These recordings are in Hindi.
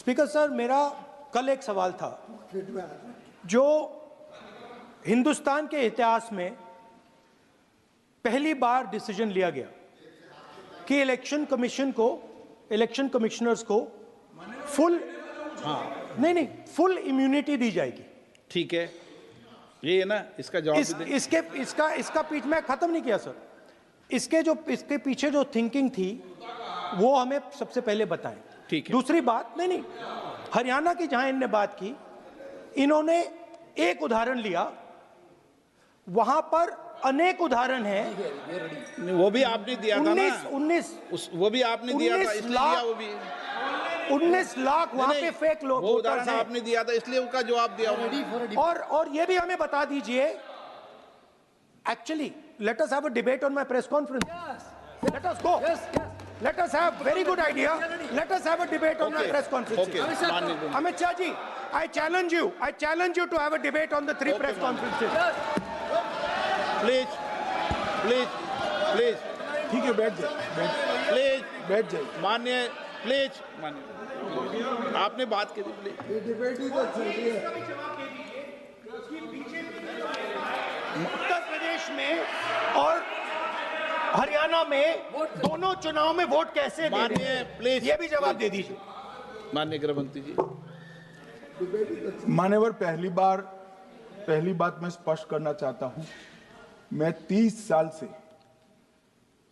स्पीकर सर, मेरा कल एक सवाल था जो हिंदुस्तान के इतिहास में पहली बार डिसीजन लिया गया कि इलेक्शन कमिश्नर्स को फुल फुल इम्यूनिटी दी जाएगी। ठीक है, ये है ना, इसका जवाब इसका पीठ में खत्म नहीं किया सर। इसके पीछे जो थिंकिंग थी वो हमें सबसे पहले बताएं। ठीक है। दूसरी बात, नहीं, हरियाणा की जहां इनने बात की, इन्होंने एक उदाहरण लिया, वहां पर अनेक उदाहरण हैं। वो भी आपने दिया था ना, 19 वो भी आपने दिया था, इसलिए दिया वो भी 19 लाख वहां पे फेक लोग, वो उदाहरण आपने दिया था, इसलिए उसका जवाब दिया। और ये भी हमें बता दीजिए, actually let us have a debate on my press conference. Let us go. Let us have very good idea. Let us have a debate on my press conference. Amit Shah ji, I challenge you to have a debate on the 3 press conferences. Please. ठीक है, बैठ जाइए। माननीय, प्लीज माननीय, आपने बात की थी, प्लीज। डिबेट ही तो चल रही है। उत्तर प्रदेश में और हरियाणा में दोनों चुनाव में वोट कैसे दे रहे हैं? प्लीज ये भी जवाब दे दीजिए। माननीय गृहमंत्री जी। मान्यवर, पहली बात मैं स्पष्ट करना चाहता हूं, मैं 30 साल से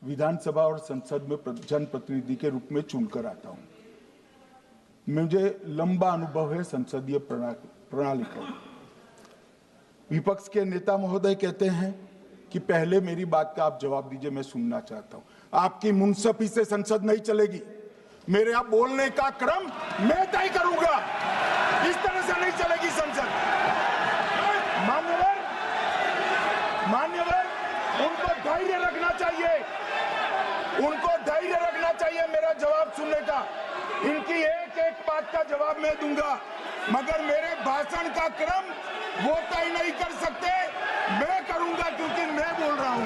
विधानसभा और संसद में जनप्रतिनिधि के रूप में चुनकर आता हूं। मुझे लंबा अनुभव है संसदीय प्रणाली का। विपक्ष के नेता महोदय कहते हैं कि पहले मेरी बात का आप जवाब दीजिए, मैं सुनना चाहता हूं। आपकी मुनसफी से संसद नहीं चलेगी। मेरे आप बोलने का क्रम मैं तय करूंगा, इस तरह से नहीं चलेगी संसद। मान्यवर, उनको धैर्य रखना चाहिए, मेरा जवाब सुनने का। इनकी एक एक बात का जवाब मैं दूंगा, मगर मेरे भाषण का क्रम वो तय नहीं कर सकते, मैं करूंगा, क्योंकि मैं बोल रहा हूं।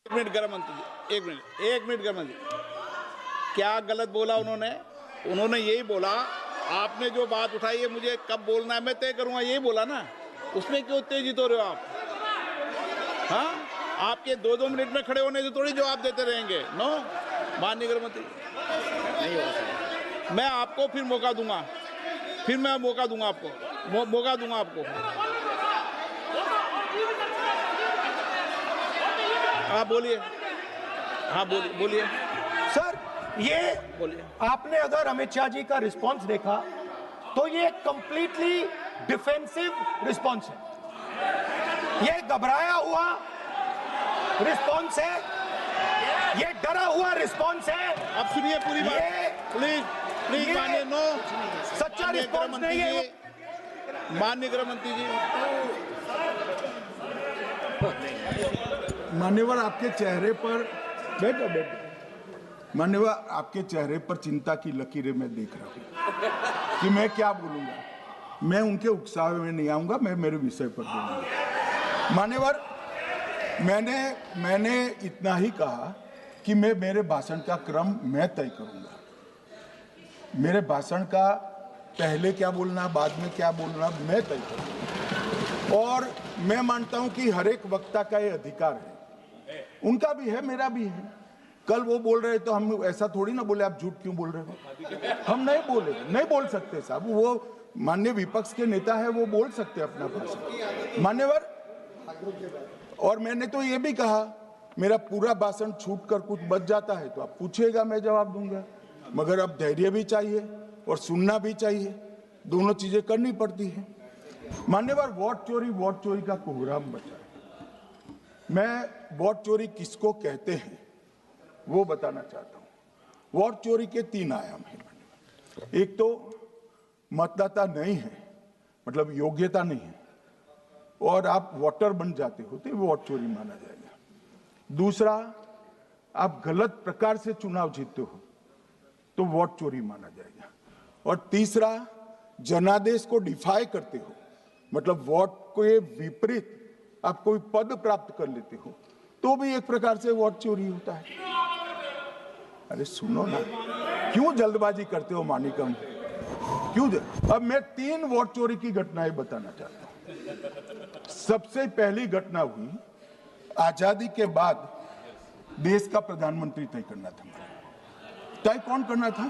एक मिनट गृहमंत्री, क्या गलत बोला उन्होंने यही बोला, आपने जो बात उठाई है मुझे कब बोलना है मैं तय करूंगा, यही बोला ना। उसमें क्यों उत्तेजित हो रहे हो आप? हाँ, आपके 2-2 मिनट में खड़े होने से थोड़ी जवाब देते रहेंगे। नो, माननीय गृहमंत्री, नहीं हो। मैं आपको फिर मौका दूंगा, आपको। हाँ, बोलिए। सर, ये बोलिए। आपने अगर अमित शाह जी का रिस्पांस देखा तो ये कंप्लीटली डिफेंसिव रिस्पांस है, ये घबराया हुआ रिस्पांस है, ये डरा हुआ रिस्पांस है। अब सुनिए पूरी बात, प्लीज मानिए। नो, सच्चा रिस्पांस नहीं है। माननीय गृहमंत्री जी, मान्यवर, आपके चेहरे पर बैठो। मान्यवर, आपके चेहरे पर चिंता की लकीरें मैं देख रहा हूं कि मैं क्या बोलूंगा। मैं उनके उकसावे में नहीं आऊंगा, मैं मेरे विषय पर बोलूंगा। मान्यवर, मैंने इतना ही कहा कि मैं मेरे भाषण का क्रम मैं तय करूंगा। मेरे भाषण का पहले क्या बोलना, बाद में क्या बोलना, मैं तय करूंगा। और मैं मानता हूं कि हर एक वक्ता का ये अधिकार है, उनका भी है, मेरा भी है। कल वो बोल रहे तो हम ऐसा थोड़ी ना बोले आप झूठ क्यों बोल रहे हो। हम नहीं बोल सकते साहब, वो माननीय विपक्ष के नेता है, वो बोल सकते अपना भाषण। मान्यवर, और मैंने तो ये भी कहा, मेरा पूरा भाषण छूट कर कुछ बच जाता है तो आप पूछिएगा, मैं जवाब दूंगा। मगर अब धैर्य भी चाहिए और सुनना भी चाहिए, दोनों चीजें करनी पड़ती है। मान्यवर, वोट चोरी का कोहराम बचा। मैं वोट चोरी किसको कहते हैं वो बताना चाहता हूं। वोट चोरी के 3 आयाम हैं। एक तो मतदाता नहीं है, मतलब योग्यता नहीं है, और आप वोटर बन जाते हो तो वोट चोरी माना जाएगा। दूसरा, आप गलत प्रकार से चुनाव जीतते हो तो वोट चोरी माना जाएगा। और तीसरा, जनादेश को डिफाई करते हो, मतलब वोट के विपरीत आप कोई पद प्राप्त कर लेते हो, तो भी एक प्रकार से वोट चोरी होता है। अरे सुनो ना, क्यों जल्दबाजी करते हो मानिकम? क्यों? अब मैं 3 वोट चोरी की घटनाएं बताना चाहता हूं। सबसे पहली घटना हुई आजादी के बाद देश का प्रधानमंत्री तय करना था। तय कौन करना था?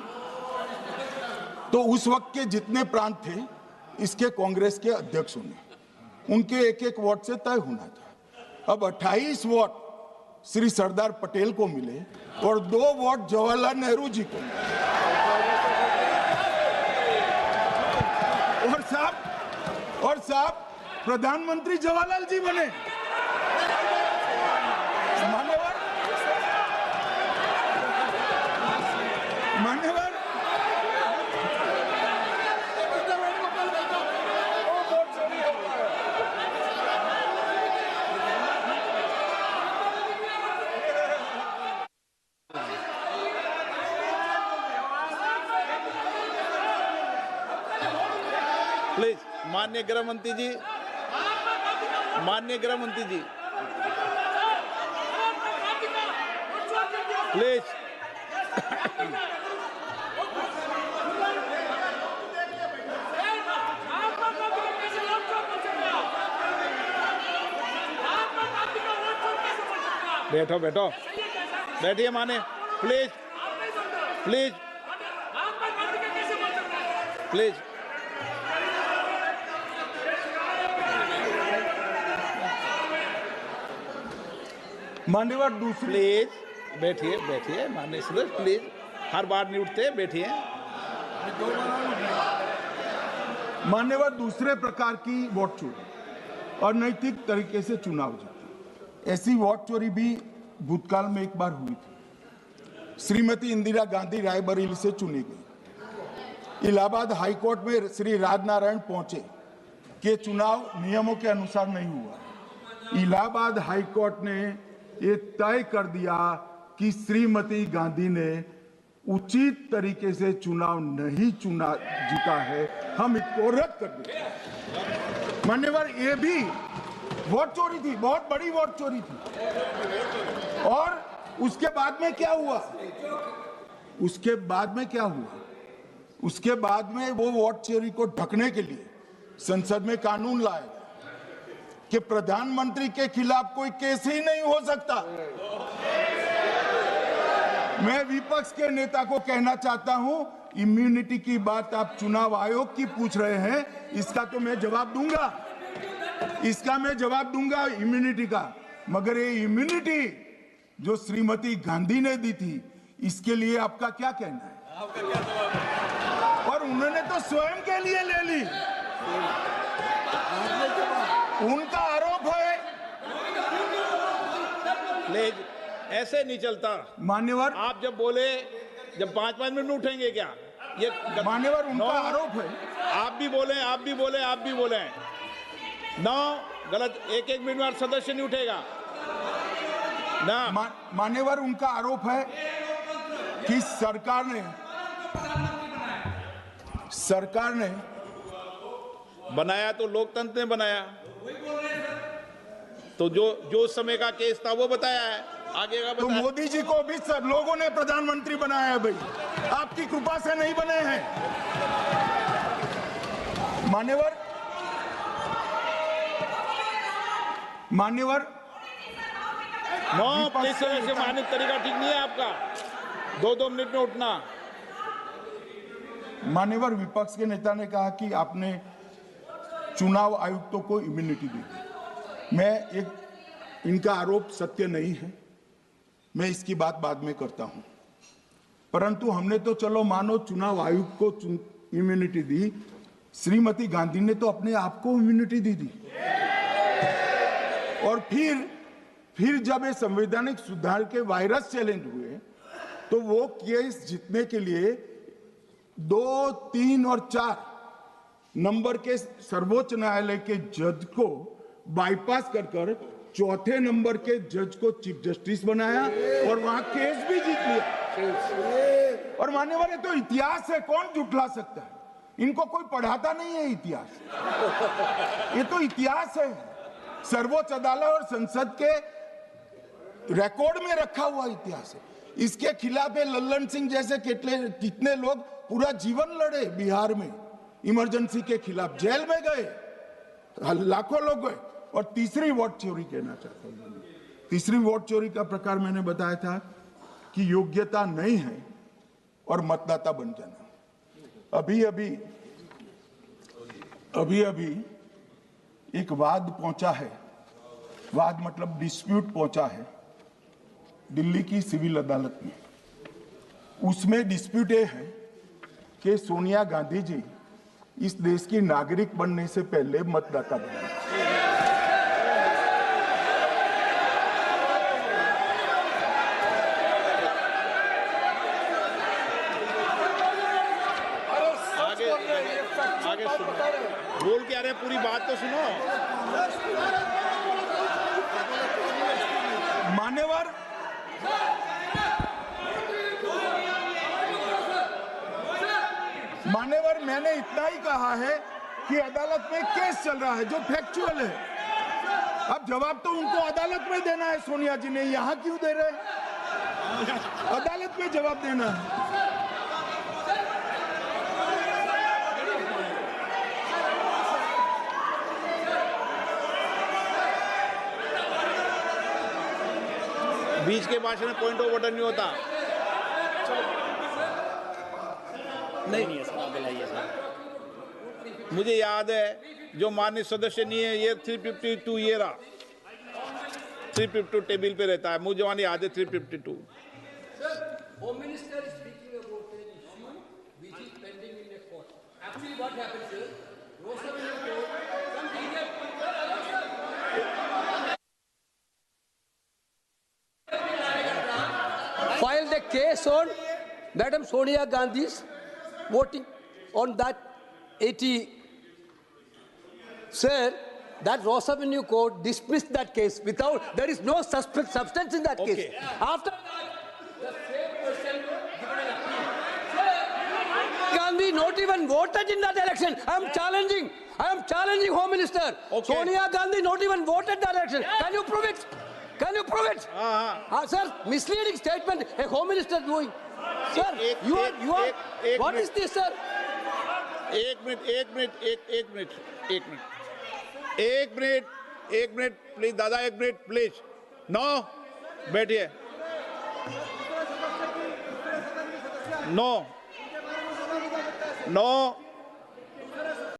तो उस वक्त के जितने प्रांत थे, इसके कांग्रेस के अध्यक्षों ने, उनके एक एक वोट से तय होना था। अब 28 वोट श्री सरदार पटेल को मिले और 2 वोट जवाहरलाल नेहरू जी को मिले। और साहब प्रधानमंत्री जवाहरलाल जी बने। मान्यवर प्लीज, माननीय गृह मंत्री जी, माननीय गृह मंत्री जी, प्लीज। बैठो बैठो, बैठिए माने, प्लीज प्लीज प्लीज। मान्यवर दूसरी, प्लीज बैठिए बैठिए माननीय सदस्य, प्लीज, हर बार नहीं उठते, बैठिए। मान्यवर दूसरे प्रकार की वोट चोरी और नैतिक तरीके से चुनाव जीतना, ऐसी वोट चोरी भी भूतकाल में एक बार हुई थी। श्रीमती इंदिरा गांधी रायबरेली से चुनी गई। इलाहाबाद हाईकोर्ट में श्री राजनारायण पहुंचे कि चुनाव नियमों के अनुसार नहीं हुआ। इलाहाबाद हाईकोर्ट ने ये तय कर दिया कि श्रीमती गांधी ने उचित तरीके से चुनाव नहीं जीता है, हम इसको रद्द कर दें। मान्यवर, ये भी वोट चोरी थी, बहुत बड़ी वोट चोरी थी। और उसके बाद में क्या हुआ? उसके बाद में वो वोट चोरी को ढकने के लिए संसद में कानून लाया कि प्रधानमंत्री के खिलाफ कोई केस ही नहीं हो सकता। मैं विपक्ष के नेता को कहना चाहता हूं, इम्यूनिटी की बात आप चुनाव आयोग की पूछ रहे हैं, इसका तो मैं जवाब दूंगा, इम्यूनिटी का। मगर ये इम्यूनिटी जो श्रीमती गांधी ने दी थी, इसके लिए आपका क्या कहना है? और उन्होंने तो स्वयं के लिए ले ली। उनका आरोप है। प्लीज, ऐसे नहीं चलता मान्यवर, आप जब बोले, जब 5-5 मिनट उठेंगे क्या? ये मान्यवर, उनका आरोप है। आप भी बोले। 9 गलत, 1-1 मिनट में सदस्य नहीं उठेगा ना। मान्यवर, उनका आरोप है कि सरकार ने बनाया तो लोकतंत्र ने बनाया, तो जो समय का केस था वो बताया है, आगे का तो बताया। मोदी जी को भी सब लोगों ने प्रधानमंत्री बनाया है भाई, आपकी कृपा से नहीं बने हैं। मान्यवर, प्लीज, ऐसे माननीय तरीका ठीक नहीं है आपका, 2-2 मिनट में उठना। मान्यवर, विपक्ष के नेता ने कहा कि आपने चुनाव आयुक्तों को इम्यूनिटी दी। इनका आरोप सत्य नहीं है, मैं इसकी बात बाद में करता हूं। परंतु हमने तो चलो मानो चुनाव आयुक्त को इम्यूनिटी दी, श्रीमती गांधी ने तो अपने आप को इम्यूनिटी दी थी। और फिर जब ये संवैधानिक सुधार के वायरस चैलेंज हुए, तो वो केस जीतने के लिए 2, 3 और 4 नंबर के सर्वोच्च न्यायालय के जज को बाईपास कर चौथे नंबर के जज को चीफ जस्टिस बनाया और वहां केस भी जीत लिया। और मान्यवर, ये तो इतिहास है, कौन झुठला सकता है? इनको कोई पढ़ाता नहीं है इतिहास। ये तो इतिहास है, सर्वोच्च अदालत और संसद के रिकॉर्ड में रखा हुआ इतिहास है। इसके खिलाफ लल्लन सिंह जैसे कितने लोग पूरा जीवन लड़े बिहार में, इमरजेंसी के खिलाफ जेल में गए, लाखों लोग गए। और तीसरी वोट चोरी कहना चाहता हूं, तीसरी वोट चोरी का प्रकार मैंने बताया था कि योग्यता नहीं है और मतदाता बन जाना। अभी अभी एक वाद पहुंचा है, वाद मतलब डिस्प्यूट पहुंचा है दिल्ली की सिविल अदालत में। उसमें डिस्प्यूट ये है कि सोनिया गांधी जी इस देश की नागरिक बनने से पहले मतदाता बने। आगे सुनो, बोल क्या रहे, पूरी बात तो सुनो। मान्यवर, मैंने इतना ही कहा है कि अदालत में केस चल रहा है जो फैक्चुअल है। अब जवाब तो उनको अदालत में देना है, सोनिया जी ने यहां क्यों दे रहे हैं? अदालत में जवाब देना है। बीच के भाषण में पॉइंट ऑफ ऑर्डर नहीं होता। नहीं है सर, मुझे याद है जो माननीय सदस्य नहीं है, ये 352 ये रहा, 352 टेबल पे रहता है, मुझे जवानी याद है 352। Home Minister is speaking about an issue which is pending in a court. Actually, what happens is, Rosaville court, some BJP filed a case on Madam Sonia Gandhi's voting on that 80. Sir, that Ross Avenue court dismissed that case without, there is no substance in that case. After that, the same person given an appeal. Gandhi not even voted in that election. I am challenging Home Minister. Sonia Gandhi not even voted that election. Can you prove it? Can you prove it? Sir, misleading statement a Home Minister doing. Sir, you are. What is this, sir? एक मिनट प्लीज दादा, एक मिनट प्लीज। नो, बैठिए। नो